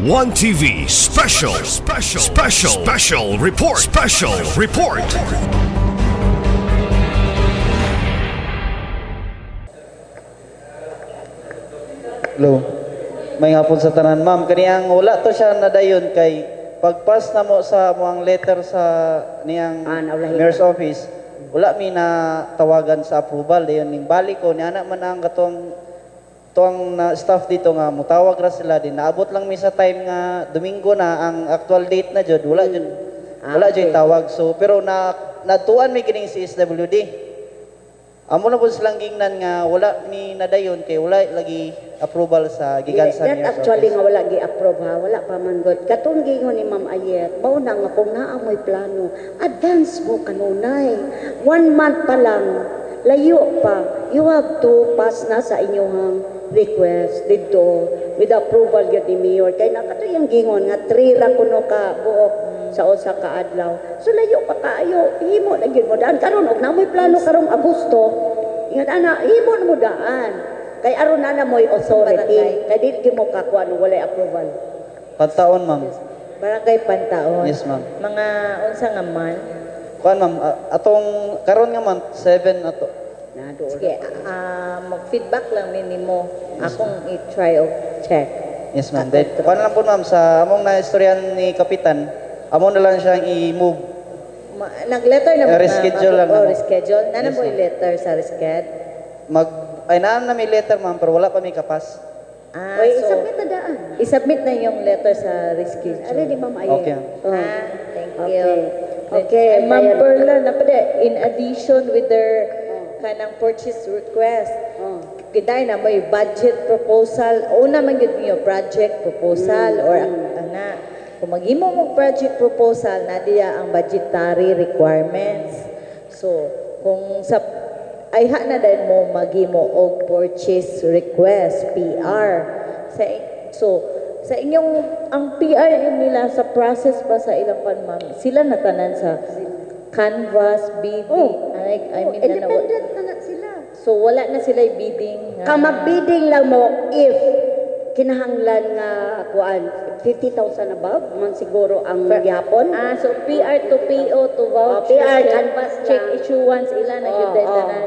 One TV special report. Hello. May hapon sa tanan, ma'am. Kaniyang wala to siya nadayon kay pagpas na mo sa muang letter sa niyang mayor's office. Wala mi na tawagan sa approval dayon ning balik ko ni ana man ang katong tuang na staff dito nga mutawag ra sila din. Naabot lang mi sa time nga Domingo na ang actual date na jud wala jud tawag. So pero natuan mi kining CSWD. Amo na po silang gingnan nga wala ni nadayon kay wala lagi approval sa gikan sa That actually nga wala gi-approve ha, wala pa man god. Katong gingon ni Ma'am Ayet, mao na nga kung naa mo'y plano, advance mo kanunay. 1 month pa lang, layo pa. You have to pass na sa inyong request dito with approval gyud ni Mayor. Kay nakatuyang gingon nga 3 ra kuno ka buok sa usa ka adlaw. So layo pa kaayo, himo na gyud mo daan karon og namoy plano karong Agosto. Ingat ana, himo na mo daan. Kay aron na moy authority. Kay dili mo kakuha no walay approval. Pantaon, ma'am. Barangay Pantaon. Yes, ma'am. Mga unsa nga man? Kuan, ma'am, atong karon nga month 7 ato. Sige, mag-feedback lang nimo. Akong i-try o check. Yes, ma'am. Kuan lang po, ma'am, sa among na istoryan ni Kapitan, amo na lang siyang i-move. Nag-letter na reschedule lang o naman. reschedule. Nana mo yung letter sa reschedule? Naan na may letter, ma'am, pero wala pa may kapas. Oy, isubmit na daan. I-submit na yung letter sa reschedule. Ari di Ma'am Ayet. Okay. Thank you. Okay. Ma'am Perla, in addition with their kanang purchase request, kita na may budget proposal. Una man yun yung project proposal or ana. Kung maghimo mong project proposal, na diya ang budgetary requirements. So, kung sa ayha na din mo maghimo og purchase request, PR. Sa inyong, ang PR nila sa process pa sa ilang ma'am, sila natanan sa canvas, bidding. Independent na sila. So, wala na sila bidding. Mag-bidding lang mo if kinahanglan nga kuan 50,000 above man siguro ang gihapon. So PR to PO to voucher. PR canvas check issuance ila na gyud tanan.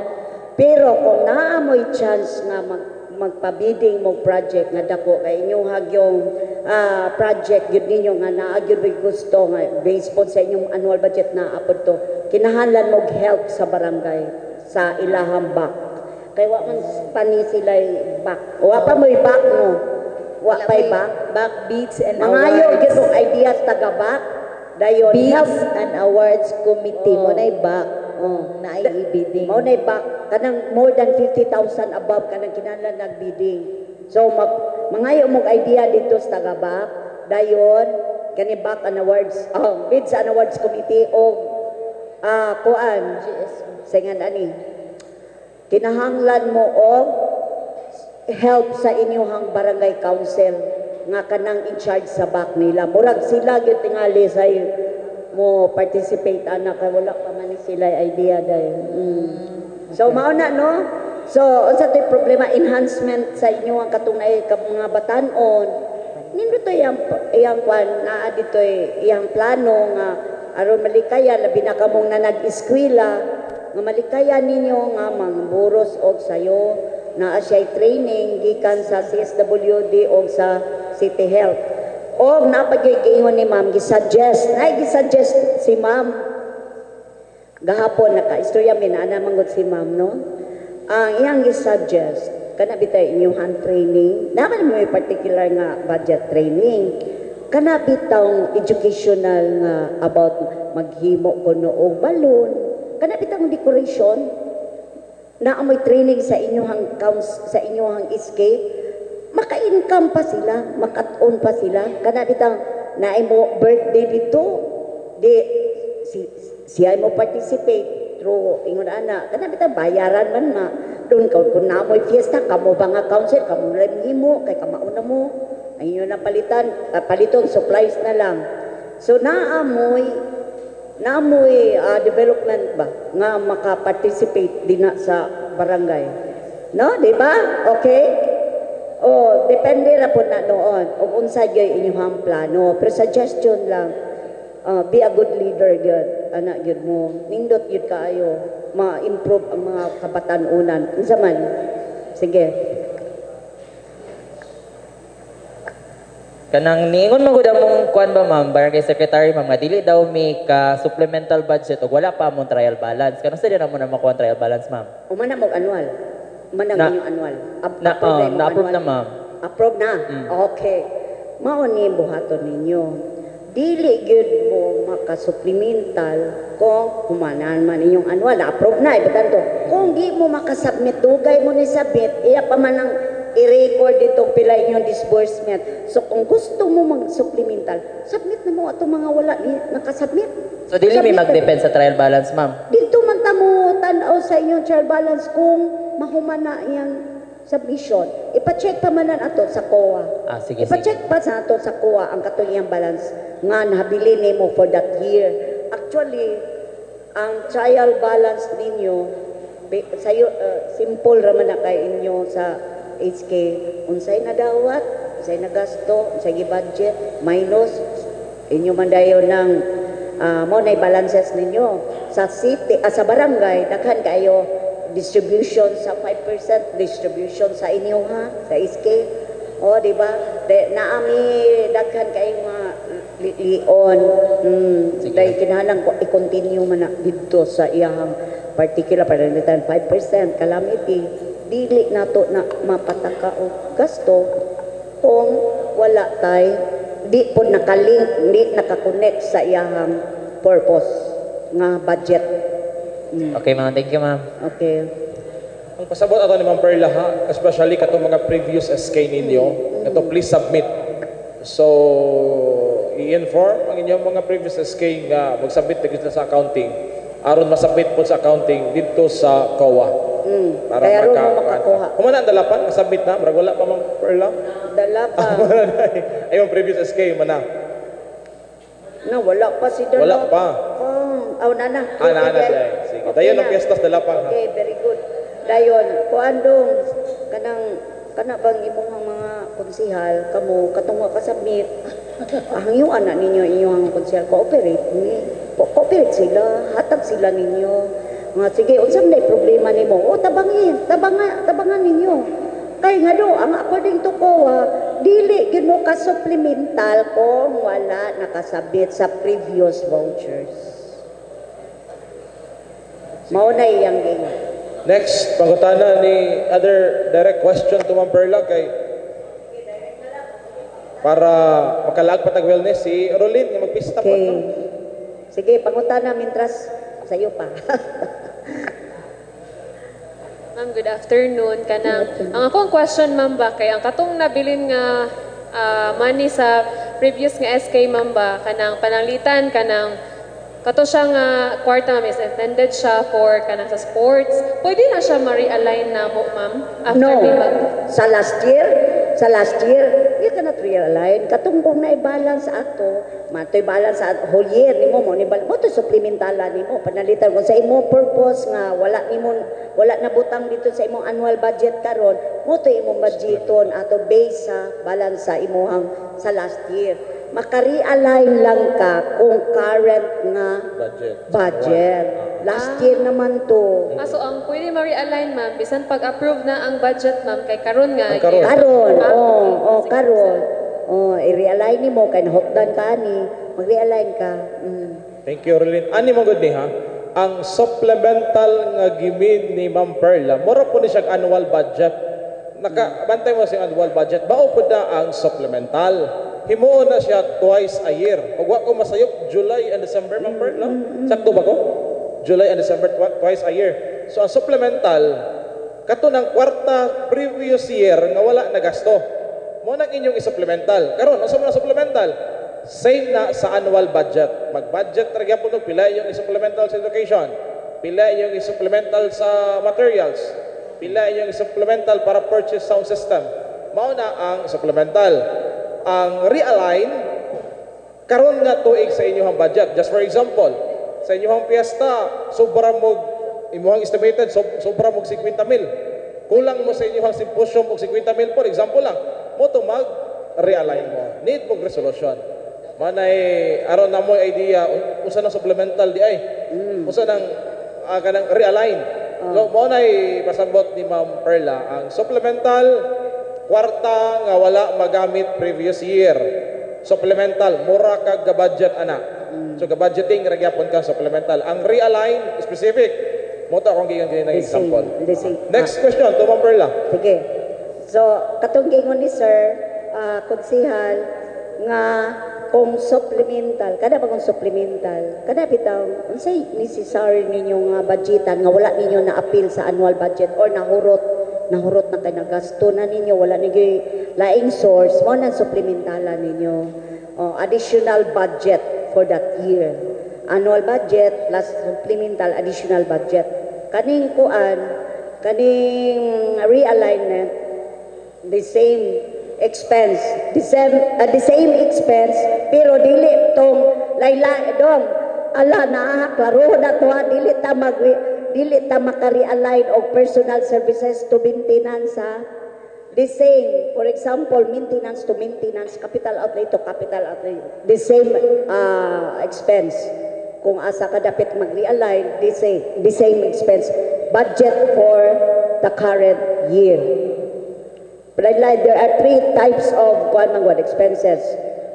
Pero kung naa mo'y chance nga magpa-bidding mo project nga dako kay inyong hagyong project gyud ninyo nga naa gyud gusto nga based po sa inyong annual budget na apod to kinahanglan mo help sa barangay sa ilahang back. Kay wa man pani sila back. Wa pa mo'y back no. Wa pa'y back beats and mangayo awards. gyud og ideas taga back. Dayon Beats and Awards Committee mo na back. Na i-bidding. Mo na back kanang more than 50,000 above kanang kinahanglan nag-bidding. So mangayo mong idea dito sa taga back. Dayon kani back and awards. Bids and Awards Committee og kuan singan ani. Kinahanglan mo og help sa inyong barangay council nga kanang in charge sa back nila. Murag sila gyud tingali sa mo participate anak kay wala pa man sila idea dahil. So mao na no. So unsa tay problema enhancement sa inyong katunay ka mga batan-on. Nindot to iyang kwan naa dito iyang plano nga aron malikaya labi na kamong na nag-eskwela nga malikaya ninyo nga mangburos og sayo na siya training gikan sa CSWD o sa City Health. O napagay-giingon ni ma'am, gisuggest si ma'am. Gahapon naka-istorya minana manggod si ma'am, no? Ang iyang gisuggest, kana bitay inyong hand training, naman may particular nga budget training. Kana bitang educational nga about maghimo kuno og balloon. Kana bitang decoration, na amoy training sa inyong sa inyong escape, maka-income pa sila, makat-on pa sila. Kana bitang naay mo birthday dito, di siya mo participate through ingon ana. Kana bitang bayaran man na. Doon kung na amoy fiesta, kamo ba nga council, kamo lang himo, kay kamauna mo. Ayun na paliton supplies na lang. So naamoy development ba nga maka-participate din na sa barangay. No, di ba? Okay? Oh, depende ra po na noon. ug unsa gyud inyong plano. Pero suggestion lang, be a good leader gyud, ana gyud mo. Nindot gyud kaayo ma-improve ang mga kabatanunan. Unsa man? Sige. Kanang niingon magud among kuan ba ma'am, barangay secretary ma'am, nga dili daw may ka supplemental budget ug wala pa among trial balance. Kanang sa na mo na makuha ang trial balance ma'am? Umana mo annual. Umana Na- inyong annual. Na-approve na ma'am. Approve na? Okay. Mao ni buhaton ninyo. Dili gyud mo makasupplemental kung humanan man inyong annual. Na-approve na, ibatanto. Kung di mo makasubmit, dugay mo ni submit, iya pa man ang i-record dito pila inyong disbursement. So kung gusto mo mag-supplemental, submit na mo ato mga wala ni nakasubmit. So dili may Submit na. mag-depend sa trial balance ma'am. Dito man ta mo tan-aw sa inyong trial balance kung mahumana iyang submission. Ipa-check pa man ato sa COA. Ah, sige, Ipa-check pa sa ato sa COA ang katong iyang balance nga nahabili nimo for that year. Actually, ang trial balance ninyo sayo simple ra man na kay inyo sa HK. Unsay nadawat, unsay nagasto, unsay gi-budget minus inyo man dayon ng mo na balances ninyo sa city sa barangay daghan kayo distribution sa 5% distribution sa inyo ha sa SK o di ba naami daghan kayo mga lion Sige. dahil kinahanglan ko i-continue man na dito sa iyang particular paralitan 5% calamity dili nato na mapataka og gasto kung wala tay di po nakalink, di nakakonect sa iyang purpose nga budget. Okay ma'am, thank you ma'am. Okay. Ang pasabot ato ni Ma'am Perla ha, especially katong mga previous SK ninyo, ito please submit. So, i-inform ang inyong mga previous SK nga mag-submit dito sa accounting aron masubmit po sa accounting dito sa COA. Kaya ron mo makakuha. Kumana ang dalapan, masubmit na, marag wala pa Ma'am Perla. Dala pa. Ayong previous SK man na. Na wala pa si Dala. Wala pa. Nana. Na day. Sige. Dayon ang fiestas dalapan ha. Okay, very good. Dayon, kuandong kana bang imong mga konsihal kamo katong kasabmit. Hangyuan na ninyo inyong konsihal cooperate ni. Cooperate sila, hatag sila ninyo. Nga sige, unsang may problema nimo? O tabangan ninyo. Kay nga do, ang according to COA, dili gid mo ka supplemental kung wala nakasabit sa previous vouchers. Mao na iyang gingon. Next, pangutana ni other direct question to Ma'am Perla kay para makalag patag wellness si Rolin nga magpista po Okay. no? Sige, pangutana mintras sayo pa. Ma'am, good afternoon. Ang akong question, ma'am ba, kay ang katong nabilin nga money sa previous nga SK, ma'am ba, kanang pananglitan, kanang kato siya nga kwarta, ma'am, is intended siya for kanang sa sports. Pwede na siya ma-realign na mo, ma'am? After No, may sa last year, you cannot realign. Katong kung na-balance ato, matoy balance sa whole year nimo mo to supplementala nimo panalitan kung sa imo purpose nga wala na butang dito sa imong annual budget karon mo to imong budgeton ato base sa balance sa imong sa last year. Maka-realign lang ka kung current nga budget. Last year naman to. So ang pwede ma-realign, ma'am, bisan pag-approve na ang budget, ma'am, kay karon nga. Karon. Karon. I-realign nimo kay nahutdan ka ni, mag-realign ka. Thank you Rolin. Ani mo gud ni ha. Ang supplemental nga gimin ni Ma'am Perla, mura po ni siya annual budget. Nakabantay mo sa annual budget. Bao po na ang supplemental. Himuon na siya twice a year. Ug wa ko masayop July and December Ma'am Perla. Sakto ba ko? July and December twice a year. So ang supplemental kato ng kwarta previous year nga wala nagasto. Mo nang inyong i-supplemental. Karon, unsa man ang supplemental? Same na sa annual budget. Mag-budget ra gyapon og pila yung i-supplemental sa education, pila yung i-supplemental sa materials, pila yung i-supplemental para purchase sound system. Mao na ang supplemental. Ang realign karon nga tuig sa inyong budget. Just for example, sa inyong piyesta, sobra mo imuhang estimated sobra mo 50 mil. Kulang mo sa inyong symposium og 50 mil for example lang. Mo to mag realign mo. Need pong resolution. Manay aron na mo idea usa na supplemental di ay. Usa nang kanang realign. So mo nay pasabot ni Ma'am Perla ang supplemental kwarta nga wala magamit previous year. Supplemental mura kag budget ana. So budgeting ra gyapon ka supplemental. Ang realign specific. Mo ta akong giyon ng example. Next question to Ma'am Perla. Sige. So, katong gingon ni Sir, konsihal, nga kung supplemental, kada ba kung supplemental, kada bitaw, unsay necessary ninyo nga budgetan nga wala ninyo na appeal sa annual budget or nahurot na kay nagasto na ninyo, wala ninyo laing source, mo na supplementalan ninyo. Additional budget for that year. Annual budget plus supplemental additional budget. Kaning realignment, the same expense, the same expense, pero dili tong layla dong ala na klaro na to dili ta maka-realign og personal services to maintenance the same, for example, maintenance to maintenance, capital outlay to capital outlay, the same expense. Kung asa ka dapat mag-realign, the same expense, budget for the current year. But there are three types of expenses: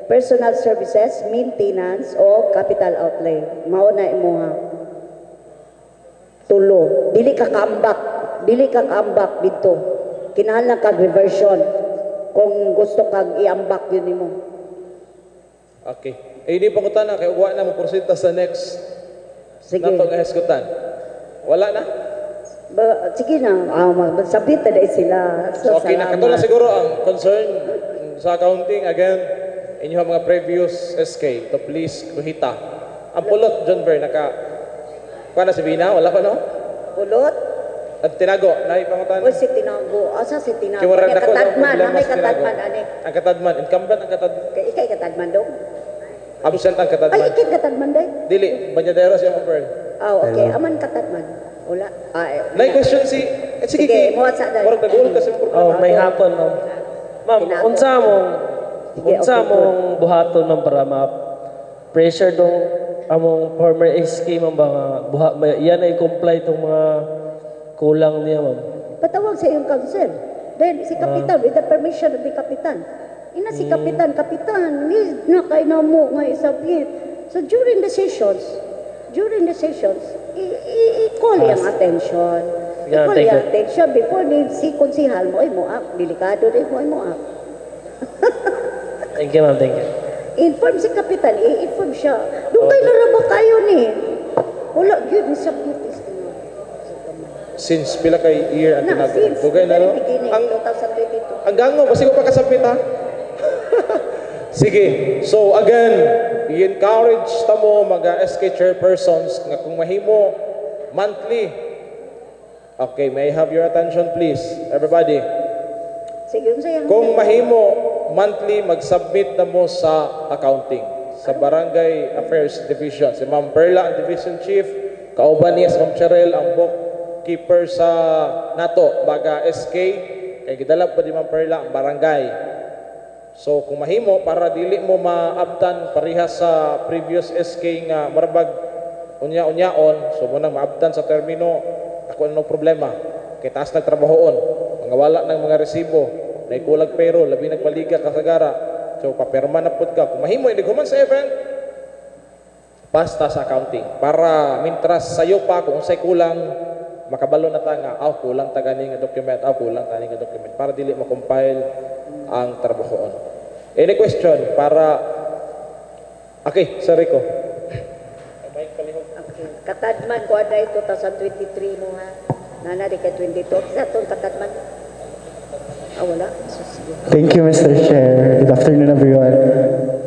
personal services, maintenance, o capital outlay. Mao na imuha. Tulo. Dili ka kaambak dito. Kinahanglan kag reversion kung gusto kag iambak yun nimo. Okay. Hindi pa ko na kay uwa na mo prosita sa next. Sige. Nato nga eskutan. Wala na? Sige na, sabit na dahil sila. So, okay na. Kato na siguro ang concern sa accounting, again, inyong mga previous SK to please kuhita. Ang pulot, John Ver, kuha na si Bina? Wala pa, no? Pulot? At tinago, naipangutan. O si tinago. Asa si tinago? Kiwaran May ako, katadman. problema May sa tinago. katadman, ani. Ang katadman, incumbent ang katadman. Ikay katadman dong? Absent ang Ay, katadman. ikay katadman day? Dili, banyadero siya mga Pearl. Okay. Aman katadman. Wala. Nay question si... sige, Sige, muwat sa dahil. Parang nag-uul kasi Oh, may hapon, ma'am. Ma'am, unsa mong buhaton man para pressure dong among former SK ma'am ba nga yan ay comply tong mga kulang niya, ma'am. Patawag sa iyong council. Then, si Kapitan, with the permission of the Kapitan. Ina si Kapitan, need na kayo na mo nga isabit. So, during the sessions, i-call yung attention. Yeah, I-call thank yung you. attention before si konsihal mo, ay mo up. Delikado rin mo up. Thank you, ma'am. Thank you. Inform si Kapitan, i-inform siya. Doon kayo naraba kayo ni. Wala, yun, isabit. since pila kay year ang tinago. Since Dugay na, no? very beginning, Ang 2022. Ang gango, basi ko pa kasapit ha. Sige. So again, i-encourage ta mo mga SK chairpersons nga kung mahimo monthly. Okay, may I have your attention please, everybody. Sige, yun sa'yo. Kung mahimo monthly mag-submit na mo sa accounting sa Barangay Affairs Division. Si Ma'am Perla ang Division Chief, kauban niya si Ma'am Cheryl ang bookkeeper sa nato, baga SK, kay gidala pa di Ma'am Perla ang barangay. So kung mahimo para dili mo maabtan parihas sa previous SK nga marabag unya-unyaon, so mo nang maabtan sa termino, ako ano problema. Kay taas nagtrabahoon, mga wala ng mga resibo, naikulag pero labi nagpaliga kasagara. So papirma na pud ka. Kung mahimo ini human sa event, basta sa accounting para mintras sayo pa kung unsay kulang makabalo na ta nga kulang ta gani nga document, kulang ta nga document para dili ma-compile ang trabahoon. Any question para Sir Rico. Okay. Katadman ko aday 2023 mo ha. Nana di ka 22. Sa itong katadman. Wala. Thank you, Mr. Chair. Good afternoon, everyone.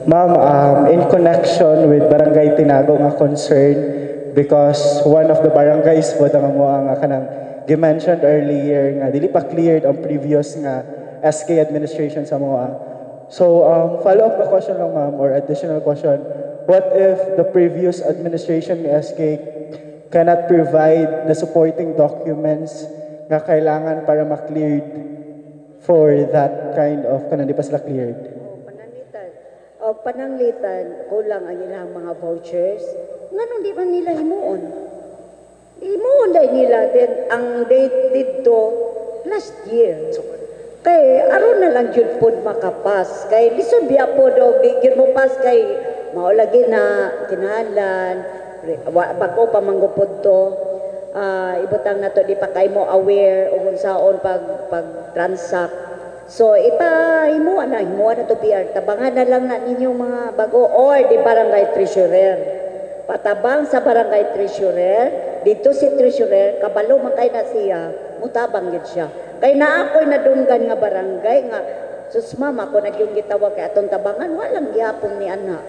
Ma'am, in connection with Barangay Tinago nga concern, because one of the barangays po nga mo nga kanang gi-mentioned earlier nga dili pa cleared ang previous nga SK administration sa mga. So, follow-up na question lang, ma'am, or additional question. What if the previous administration ng SK cannot provide the supporting documents nga kailangan para ma-cleared for that kind of, kung hindi pa sila cleared? pananglitan, kulang ang ilang mga vouchers, nganong di man nila himuon? Himuon dahil nila, then ang date dito, last year. Kay, aron na lang yun po makapas. Kay, lison biya po daw, di yun mo pas kay, maulagi na, kinahanglan, bako pa manggupod to, ibutang na to, di pa kayo mo aware, o kung saon pag-transact. So, himuan na to PR. Tabangan na lang na ninyong mga bago or di barangay treasurer. Patabang sa barangay treasurer, dito si treasurer, kabalo man kay na siya, mutabang yun siya. Kay na ako'y nadunggan nga barangay, nga, sus mama, ako nagyong gitawag kay atong tabangan, walang gihapon ni ana.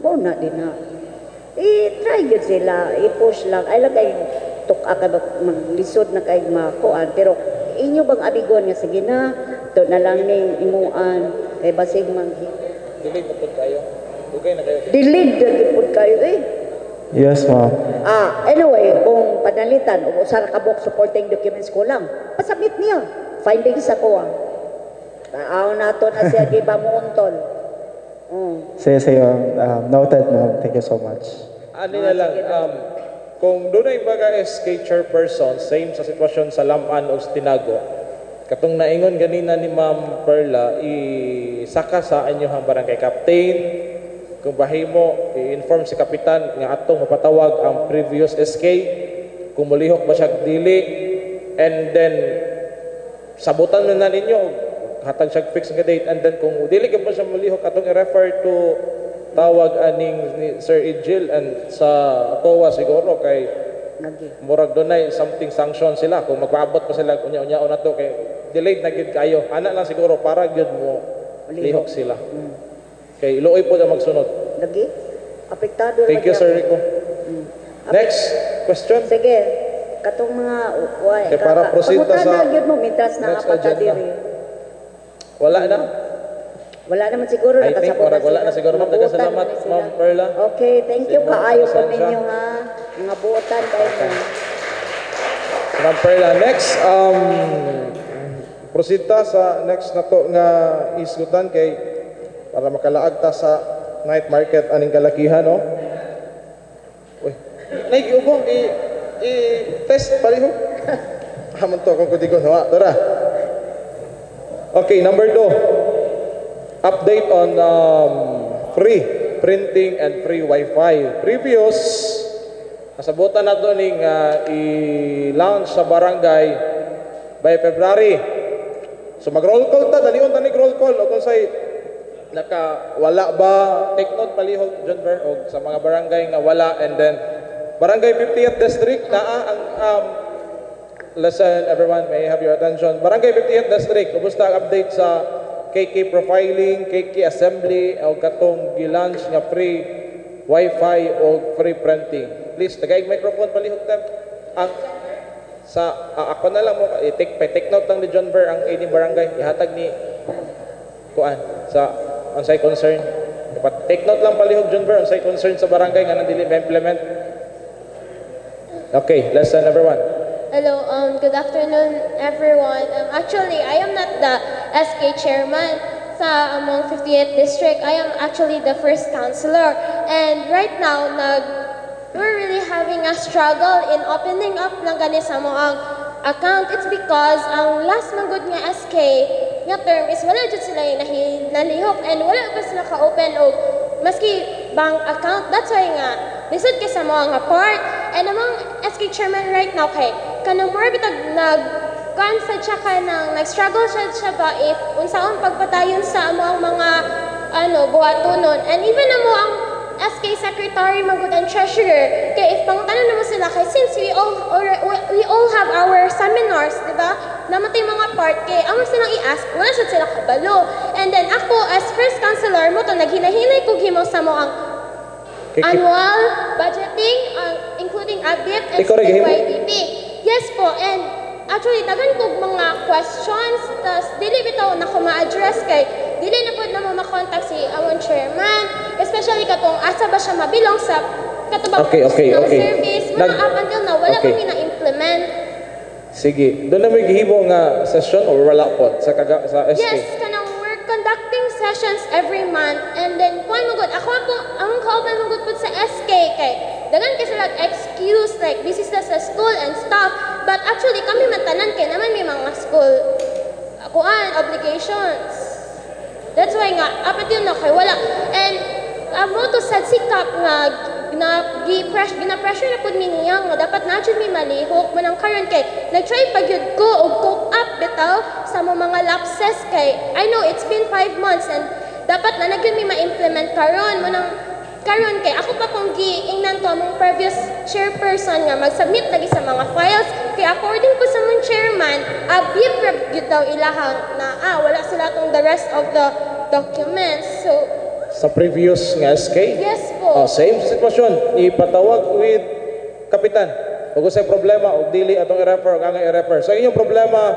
Bona din na. I-try yun sila, i-push lang. Ay lang kay tuka ka maglisod na kay makuan. Pero inyo bang abigon nga, sige na, ito na lang ni imuan, kay basig manghi. Delete na po kayo. Okay na kayo. Delete na po kayo eh. Yes, ma'am. Anyway, kung panalitan, o usara ka book supporting documents ko lang, pasabit niya. Findings ako Taaw na to na siya, di ba mo untol? Sige, noted, ma'am. Thank you so much. Ano na lang, kung doon ay baga SK chairperson, same sa sitwasyon sa Laman o sa Tinago, katong naingon ganina ni Ma'am Perla, isaka sa inyong barangay captain, kung bahimo, i-inform si kapitan nga atong mapatawag ang previous SK, kung mulihok ba siya dili, and then sabutan na ninyo, hatag siya fix nga date, and then kung dili ka ba siya mulihok, atong i-refer to tawag aning ni Sir Ijil and sa COA siguro kay murag dunay something sanction sila kung magpaabot pa sila unya-unya na to kay delayed na gid kayo ana lang siguro para gid mo lihok sila kay iluoy po na magsunod lagi apektado thank you Sir Rico next question sige katong mga okay, para proceed ta sa gid mo mitras na apat diri wala na. Wala naman siguro. I think wala na siguro. Ma'am, nagkasalamat, Ma'am Perla. Okay, thank you. Kaayo po ninyo ha. Mga buotan kayo mo. Ma'am Perla, next, proceed ta sa next na to nga isgutan kay para makalaag ta sa night market aning kalakihan, no? Uy, naigiubong, i-test paliho. Hamon to kung kudigon, ha? Tara. Okay, number 2. Update on free printing and free Wi-Fi. Previous, nasabutan na ito ning i-launch sa barangay by February. So mag-roll call ta, dalion ta roll call. O kung sa'y wala ba, take note palihog, John Ver, o sa mga barangay nga wala. And then, barangay 50th District, ang listen, everyone, may I have your attention. Barangay 50th District, kumusta ang update sa KK profiling, KK assembly, o katong gilaunch nga free Wi-Fi o free printing. Please, tagaig microphone palihog tam. Ang ako na lang mo take note lang ni John Ver ang ining barangay ihatag ni kuan sa unsay concern. Take note lang palihog John Ver unsay concern sa barangay nga nandili ma-implement. Okay, listen everyone. Hello, good afternoon everyone. Actually, I am not the SK chairman sa among 58th district. I am actually the first councilor. And right now, we're really having a struggle in opening up ng gani sa ang account. It's because ang last manggod nga SK nga term is wala jud sila nalihok and wala pa sila ka-open og maski bank account. That's why nga lisod kay sa mga part. And among SK chairman right now kay kanang more bitag nag-consent siya ka nag-struggle siya ba if unsaon pagpatayon sa among mga buhatonon. And even ang SK Secretary Magud and Treasurer kay if pangutanan naman sila kay since we all have our seminars, di ba? Namatay mga part kay amo silang i-ask wala sad sila kabalo. And then ako as first councilor mo to naghinay-hinay kog himo sa mo ang annual budgeting including ABIP and YDP. Yes po, and actually dagan kog mga questions tas dili bitaw na ko ma-address kay dili na pud na mo ma-contact si among chairman, especially katong asa ba siya mabilong sa katubang service mga up until now wala pa na-implement. Sige, doon na may gihimo nga session or wala po sa SK? Yes, kanang we're conducting sessions every month and then kuan mo gud ako ang kauban mo gud sa SK kay dagan kasi like excuse like busy sila sa school and stuff but actually kami matanan kay naman may mga school kuan obligations. That's why nga apat yun na kay wala and mo to sad sikap nga gina-pressure na pud mi niya nga dapat na jud mi malihok man ang karon kay nag-try pagyud ko og cook up bitaw sa mga lapses kay I know it's been 5 months and dapat na nagyud mi ma-implement karon man ang karon kay ako pa pong giingnan to among previous chairperson nga mag-submit lagi sa mga files kay according po sa mong chairman abib gyud daw ilahang na wala sila tong the rest of the documents so Sa previous nga SK? yes po Same sitwasyon. Ipatawag with kapitan. Kung sa problema, o dili atong i-refer, o nga i-refer. So inyong problema,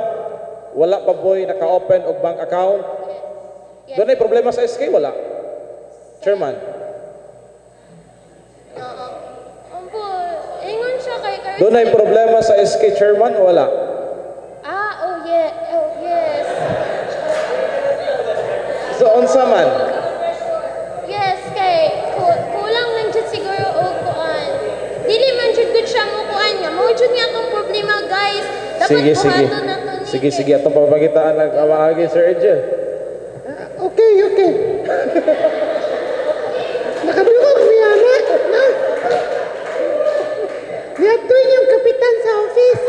wala pa boy naka-open og bank account. yes. Doon ay problema sa SK, wala. Chairman. Ampo, ingon siya kay karon Doon ay problema sa SK chairman, wala. oh yes So unsa man? yes kay kulang lang jud siguro og kuan dili man jud gud siya mo kuan nga mao jud nga atong problema guys dapat buhaton nato ni Sige, atong papagitaan ng kawaagi, Sir Edgel. Okay. Nakadungog niya na. Niyatuin yung kapitan sa office.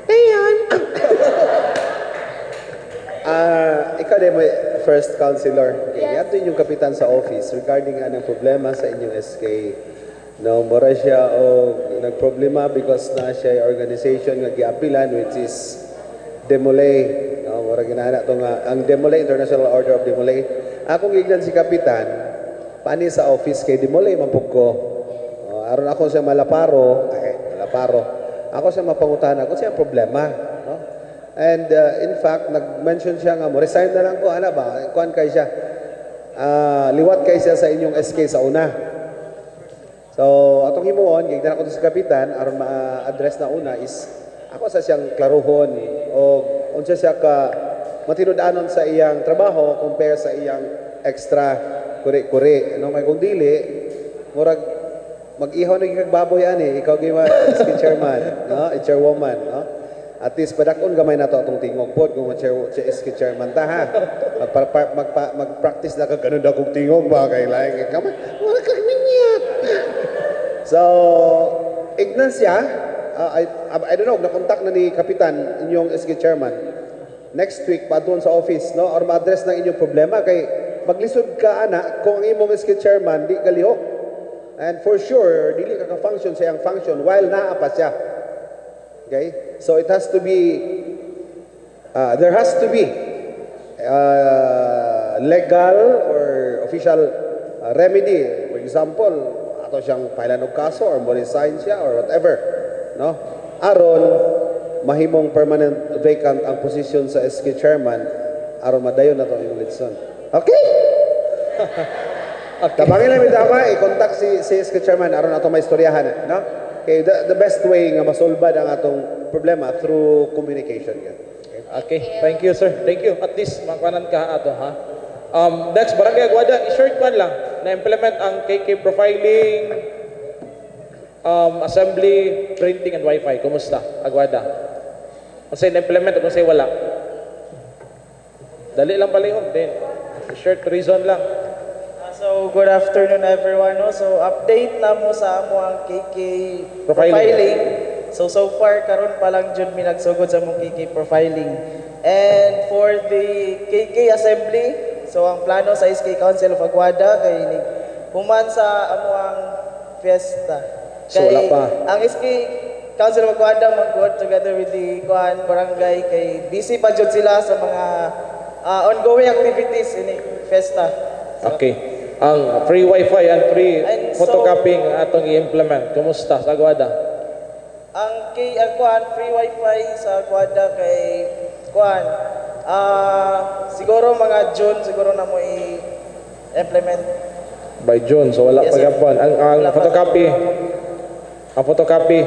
Ayan. Ikaw din mo first counselor. Okay, yes. Yung kapitan sa office regarding anong problema sa inyong SK. No, mura siya o nagproblema because na siya organization nga giapilan which is Demolay. No, mura ginahana to nga ang Demolay International Order of Demolay. Akong gignan si kapitan pani sa office kay Demolay mampug ko. Aron ako sa malaparo. Ako sa mapangutan ako siya problema, no? And in fact, nag-mention siya nga mo, resign na lang ko, ana ba? Kuan kay siya. Liwat kay siya sa inyong SK sa una. So, atong himuon, gigdan ako sa kapitan, aron ma-address na una is, ako sa siyang klaruhon, o unsa siya ka matinud-anon sa iyang trabaho, compare sa iyang extra kuri-kuri. Ano, may kung dili, murag, mag-ihaw na gigagbaboy ani, ikaw gima SK chairman, no? Chairwoman, no? At least padakon gamay nato atong tingog pod kung SK chairman ta ha. Mag-practice na kag ganun akong tingog ba kay laing gamay. Wala kag minyak. So, Ignace I don't know, na-contact na ni kapitan inyong SK chairman. Next week pa doon sa office, no? Or ma-address na inyong problema kay maglisod ka ana kung ang imong SK chairman di galihok. And for sure, dili ka ka-function sa iyang function while naa pa siya. Okay? So it has to be, there has to be legal or official remedy. For example, ato siyang pailan og kaso or mo resign siya or whatever. No? Aron, mahimong permanent vacant ang posisyon sa SK chairman aron madayon na ito yung litson. Okay? Tabangin namin tama, i-contact si SK chairman aron ato may istoryahan. No? Okay, the best way nga masolba ang atong problema through communication. Okay, thank you sir. Thank you. At least makanan ka ato ha. Next, Barangay Aguada, i-short man lang na implement ang KK profiling, assembly, printing, and wifi. Kumusta, Aguada? Kung sa'yo na-implement o kung sa'yo wala? Dali lang palihog din. Short reason lang. So, good afternoon everyone. No? So, update na mo sa amo ang KK profiling. So far, karon pa lang dyan minagsugod sa mong KK profiling. And for the KK assembly, so ang plano sa SK Council of Aguada, kay human sa amo ang fiesta. So, wala pa. Ang SK Council of Aguada mag-work together with the barangay, kay busy pa dyan sila sa mga ongoing activities in fiesta. So, okay. Ang free wifi and free photocopying atong i-implement. Kumusta sa Aguada? Ang free wifi sa Aguada kay siguro mga June siguro na mo i-implement. By June, so wala yes, pa gapon. Ang photocopy. Ang photocopy.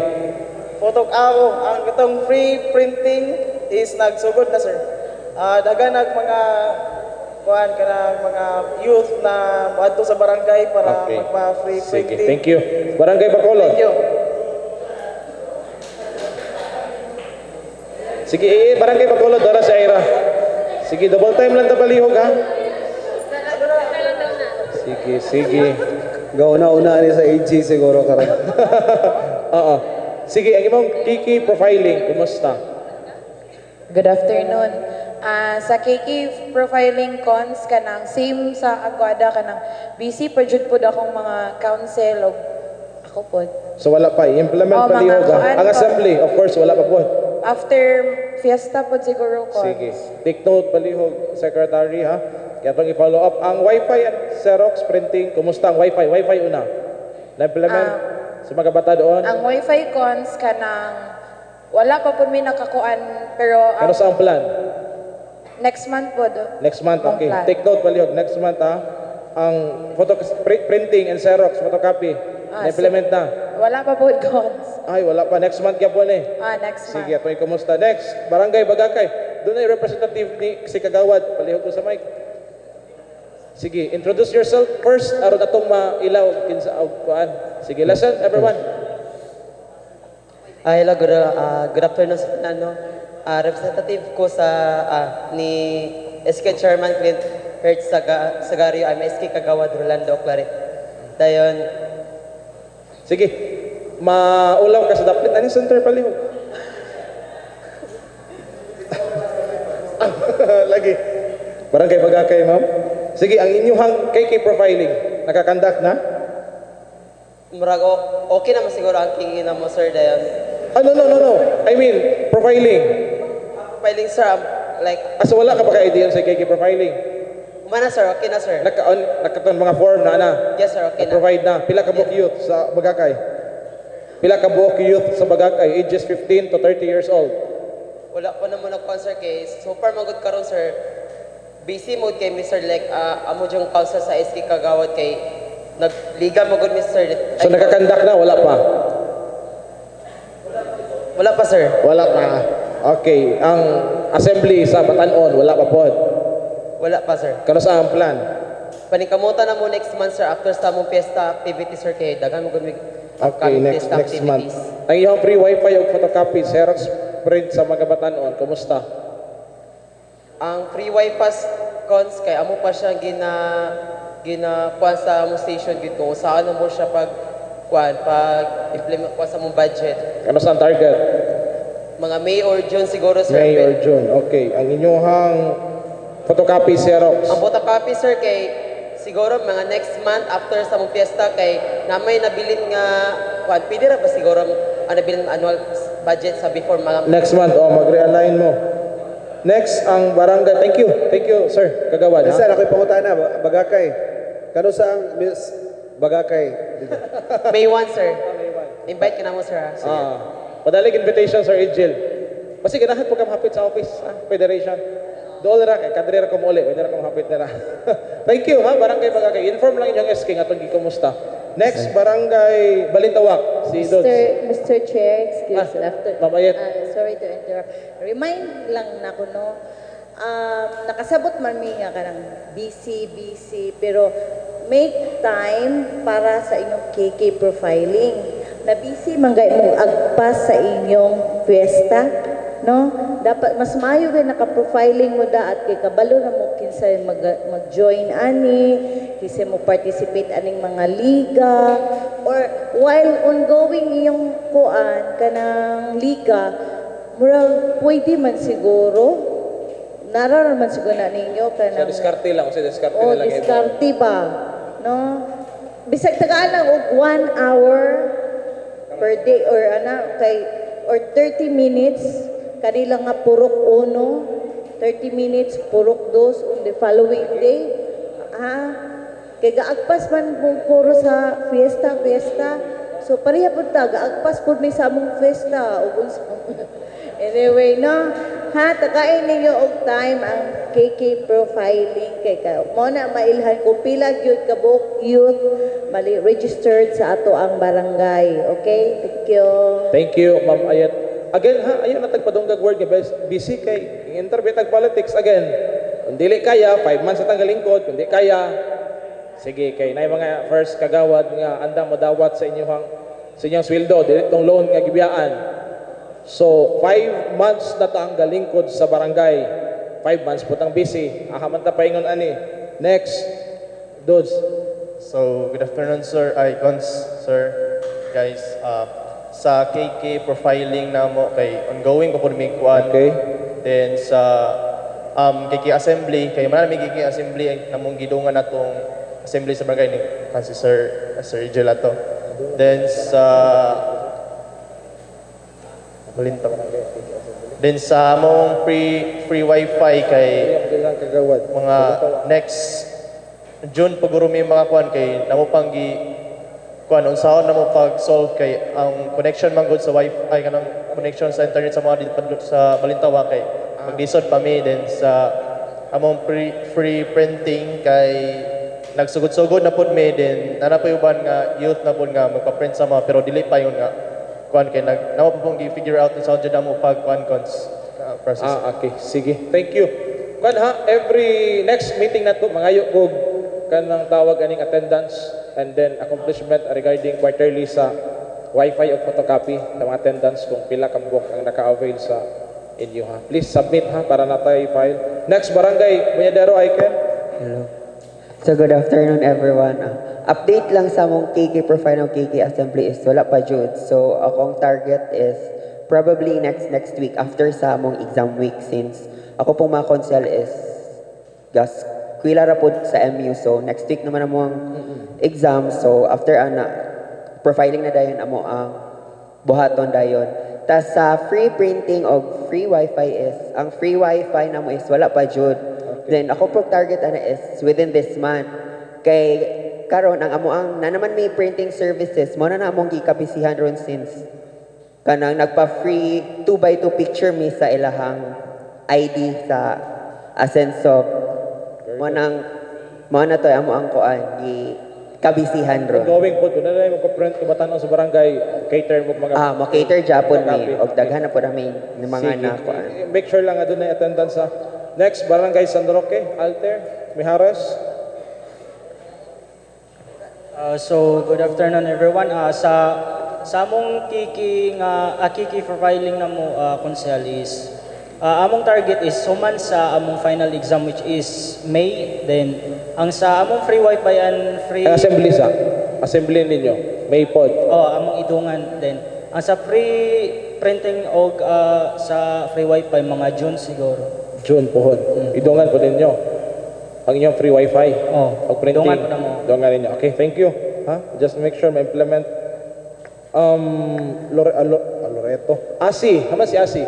Ang itong free printing is nagsugod na sir. Dagan nag mga kuan kanang mga youth na moadto sa barangay para Okay. magpa-free Sige, printing. thank you. Barangay Bacolod. Thank you. Sige, Barangay Bacolod, dara sa Ira. Sige, double time lang tapalihog ha. Sige, sige. Gauna-una ni sa AG siguro karon. Oo. Sige, ang imong Kiki profiling, kumusta? Good afternoon. Sa KK profiling cons kanang same sa Aguada kanang busy pa jud pud akong mga council og ako pod. So wala pa, i-implement Oh, palihog mga ha. kuan Ang pa. assembly, of course, wala pa po. After fiesta pod siguro cons. Sige. Take note palihog, Secretary ha. Kaya itong i-follow up. Ang Wi-Fi at Xerox printing, kumusta ang Wi-Fi? Wi-Fi una. Na-implement sa mga bata doon. Ang wifi cons kanang wala pa pud mi nakakuan pero Ano sa ang plan? next month pod. Next month, ang okay. plan. Take note palihog, next month ha. Ang printing and Xerox, photocopy, na-implement na. Wala pa pod cons. Ay, wala pa. Next month kaya po na eh. Next month. Sige, ito ay kumusta. Next, Barangay Bagakay. Doon ay representative ni si Kagawad. Palihog ko sa mic. Sige, introduce yourself first. Aron atong mailaw kinsa kuan. Sige, listen everyone. Hello, good afternoon sa ano. Representative ko sa ni SK Chairman Clint Hertz Sagario. I'm SK Kagawad Rolando Claret. Dayon. Sige, maulaw ka sa dapit. Anong center palihog? Lagi. Barangay Bagakay, ma'am. Sige, ang inyong KK profiling, nakakandak na? Murag okay naman siguro ang kingin mo sir dayon. No. I mean, profiling. Profiling sir, like So wala ka pa ka-idea sa KK profiling? Mana sir, okay na sir. Nakaton mga form na ana. Yes sir, okay na. Provide na. Pila ka buok youth sa Bagakay? Pila ka buok youth sa Bagakay, ages 15 to 30 years old? Wala pa naman nag-concert kay super magud karon sir. Busy mode kay Mr. Lek, amo jung council sa SK Kagawad kay nagliga magud Mr. So nakakandak na, wala pa? Wala pa sir. Wala pa. Okay, ang assembly sa Batanon, wala pa po. Wala pa sir. Kano sa ang plan? Panikamutan na mo next month sir after sa mong fiesta activity sir kay daghan mo gud Okay, next month. Ang iyong free wifi o photocopy, Xerox print sa mga Batanon, kumusta? Ang free wifi cons kay amo pa siya kuan sa among station gito. Saan mo siya pag implement ko sa mong budget. Ano sa ang target? Mga May or June siguro sir. May or June. Okay. Ang inyong photocopy, Xerox. Ang photocopy sir kay siguro mga next month after sa mong fiesta kay namay nabilin nga pwede ra ba siguro ang nabilin annual budget sa before mga Next month, mag-realign mo. Next, ang barangay. Thank you, sir. Kagawad. Sir, ako'y pangutana, Bagakay. Kano sa ang Miss Bagakay? May 1 sir. Invite ka na mo sir ha. Padalig invitation, Sir Ejil. Basi ganahan po ka mahapit sa office, Federation. Doon ra kay kadre ra ko muli, pwede ra ko mahapit na ra. Thank you ha, Barangay Bagakay. Inform lang inyong SK nga atong gikumusta. Next, Barangay Balintawak, si Dodds. Mr. Chair, excuse after. Mamayet. Sorry to interrupt. Remind lang na ko no. Nakasabot man mi nga kanang busy, pero make time para sa inyong KK profiling. Na busy man gay mo agpas sa inyong fiesta, no? Dapat mas maayo kay naka-profiling mo da at kay kabalo na mo kinsa mag-join ani, kinsa mo participate aning mga liga or while ongoing iyong kuan kanang liga, murag pwede man siguro nararamdaman siguro na ninyo kanang Diskarte lang, kasi diskarte oh, na lang. diskarte ba? No? Bisag tagaan lang og 1 hour per day or or 30 minutes kanila nga purok 1, 30 minutes purok 2 on the following day. Kay gaagpas man puro sa fiesta. So pareha pud ta gaagpas pud may sa among fiesta ug anyway, no? Takain ninyo og time ang KK profiling kay mo na mailhan kung pila gyud ka buok youth mali registered sa ato ang barangay. Okay? Thank you. Thank you, Ma'am Ayat. Again ha, ayun na tagpadunggag word nga busy kay interview tag politics again. Kung dili kaya 5 months sa tanggalingkod, kung di kaya sige kay nay mga first kagawad nga andam modawat sa inyong sweldo dili tong loan nga gibiyaan. So 5 months na ta ang galingkod sa barangay. 5 months putang busy. Ahaman ta paingon ani. Next. Dudes. So, good afternoon, sir. Icons, sir. Guys, sa KK profiling na mo kay ongoing ko po may kuan. Okay. Then sa KK assembly, kay man may KK assembly namong gidungan natong assembly sa barangay ni kansi Sir Gelato. Then sa Then sa among free wifi kay mga next June paguro may mga kuan kay namo pang gi kuan unsahon namo pag solve kay ang connection man gud sa wifi kanang connection sa internet sa mga dito sa Balintawa kay magdisod pa mi then sa among free printing kay nagsugod-sugod na pud mi then nana pa uban nga youth na pud nga magpa-print sa mga pero dili pa yun nga kuan kay namo pa pong gi-figure out sa jud namo pag kuan cons process. Okay, sige. Thank you. Kuan ha, every next meeting nato mangayo kog kanang tawag aning attendance and then accomplishment regarding quarterly sa wifi o photocopy ng mga attendance kung pila ka book ang naka-avail sa inyo ha. Please submit ha para natay file. Next barangay, Bunyadero Aiken. Hello. So good afternoon everyone. Update lang sa mong KK profile ng KK Assembly is wala pa jud. So akong target is probably next week after sa mong exam week since ako pong mga konsel is gas Kuila ra pod sa MU. So next week naman amo ang exam. So after ana profiling na dayon amo ang buhaton dayon. Tas sa free printing o free wifi is ang free wifi namo is wala pa jud. Then ako pong target ana is within this month. Kay karon ang amo ang na naman may printing services mo na among gikabisihan ron since kanang nagpa-free 2x2 picture mi sa ilahang ID sa Asenso. Mo na to amo ang kuan gi kabisihan ron. Going po kun na mo ko-print kubatan sa barangay, cater mo mga mo-cater japon mi og daghan na po kami ng mga na kuan. Make sure lang adun na attendance sa next barangay San Roque, Alter, Mijares. So good afternoon everyone. Sa among kiki profiling na mo konsel is among target is suman sa among final exam which is May. Then ang sa among free wifi and free assembly ninyo May pod. Among idungan. Then ang sa free printing og sa free wifi mga June siguro. June pohon. Idungan po ninyo ang inyong free wifi. Pag printing. Idungan po na mo. Idungan ninyo. Okay, thank you. Just make sure ma-implement Loreto. Asi, haman si Asi.